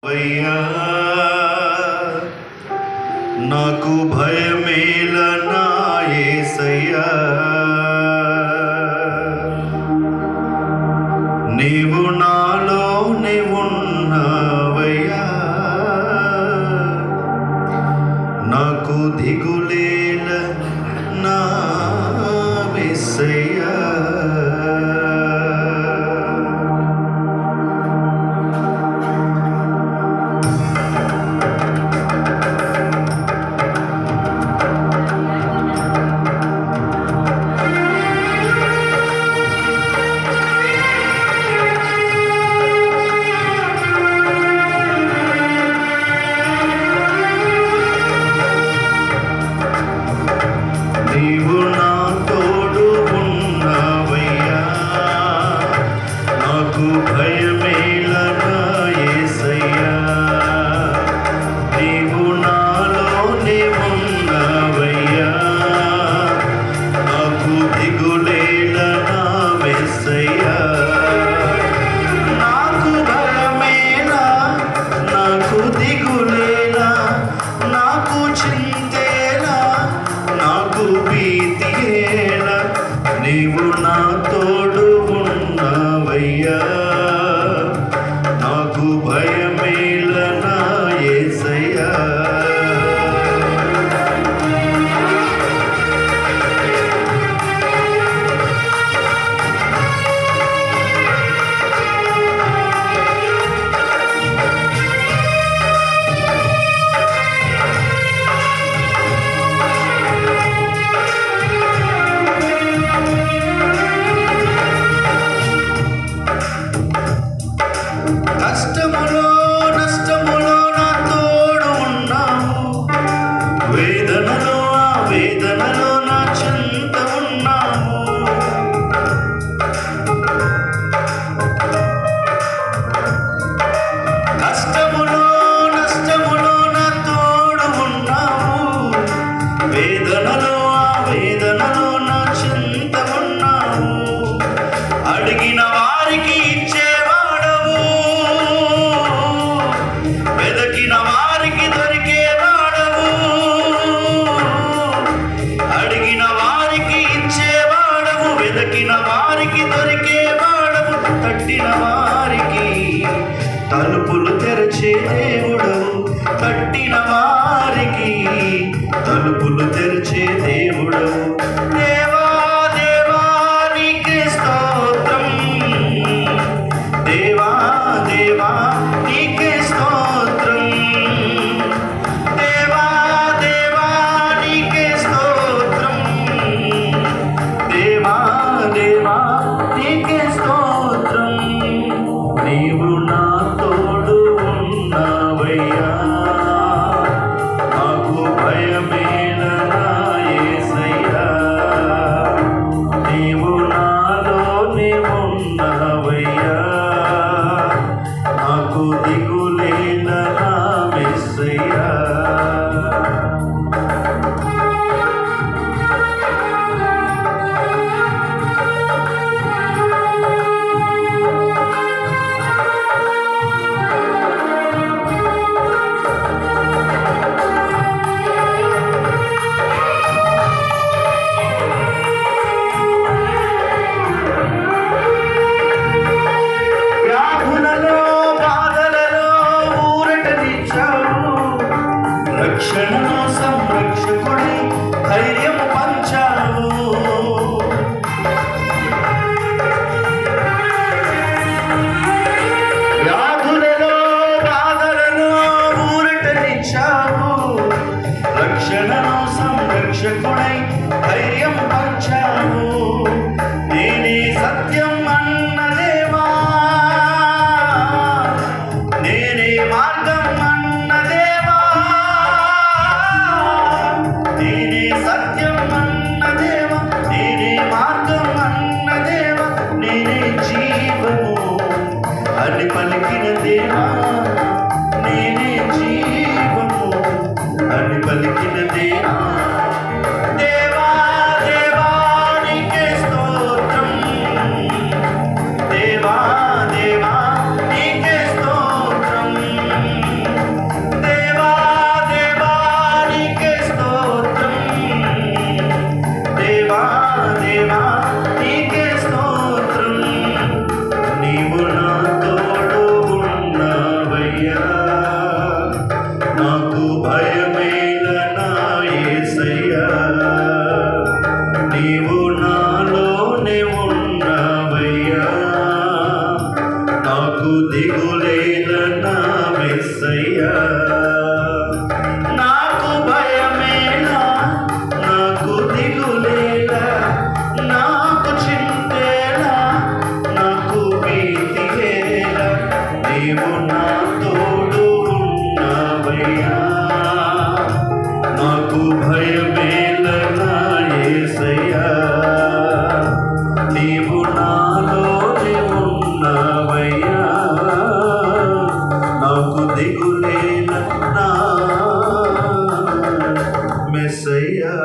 అయ్యా నాకు భయమేలనా యేసయ్యా, నీవు నాలోనే ఉన్నావయ్యా, నాకు దిగులేల నా యేసయ్యా. నీవు నా తోడు ఉన్నావయ్యా, నాకు భయమేలనా యేసయ్యా, నీవు నాలోనే ఉన్నావయ్యా, నాకు దిగులేలనా యేసయ్యా. నాకు భయమేలా, నాకు దిగులేలా, నాకు చింతేలా, నాకు భీతియేలా, నీవు నా తోడు ఉన్నావయ్యా, నాకు భయమేలనా యేసయ్యా. కష్టములో నష్టములో నా తోడు ఉన్నావు, వేదనలో ఆ వేదనలో నా చెంత ఉన్నావు. కష్టములో నష్టములో నా తోడు ఉన్నావు, వేదనలో ఆ వేదనలో నా చెంత ఉన్నావు. అడిగిన వారికి ఇచ్చేవాడవు, వెదకిన వారికి దొరికేవాడవు. అడిగిన వారికి ఇచ్చేవాడవు, వెదకిన వారికి దొరికేవాడవు. తట్టిన వారికి తలుపులు తెరచే దేవుడవు, తట్టిన వారికి తలుపులు తెరచే దేవుడవు. దేవా దేవా నీకే స్తోత్రం, దేవా దేవా నీకే స్తోత్రం, దేవా దేవా నీకే స్తోత్రం, దేవా దేవా నీకే స్తోత్రం. నీవు నా తోడు ఉన్నావయ్యా, నాకు భయమేలనా యేసయ్యా, నీవు నాలోనే ఉన్నావయ్యా, నాకు దిగులేలనా యేసయ్యా. వ్యాధులలో బాధలలో ఊరటనిచ్చావు, రక్షణలో సంరక్షకుడై ధైర్యం పంచావు. వ్యాధులలో బాధలలో ఊరటనిచ్చావు, రక్షణలో సంరక్షకుడై ధైర్యం పంచావు. నేనే సత్యం అన్న దేవా, నేనే మార్గం అన్న దేవా, నేనే సత్యం అన్న దేవా, నేనే మార్గం అన్న దేవా, నేనే జీవము అని పలికిన దేవా, నేనే జీవము అని పలికిన దేవా. దేవా దేవా నీకే స్తోత్రం, దేవా దేవా నీకే స్తోత్రం. ఉన్నావయ్యా నాకు భయమేల నా యేసయ్యా నీవు నాలోనే ఉన్నావయ్యా నాకు దిగులేల నా మెస్సయ్యా నాకు భయమేలా నాకు దిగులేలా నాకు చింతేలా నాకు భీతిలేలా నీవు నా తోడు ఉన్నావయ్యా నాకు భయమేలా నా యేసయ్యా నీవు నాలోనే ఉన్నావయ్యా నాకు దిగులేలా నా మెస్సయ్యా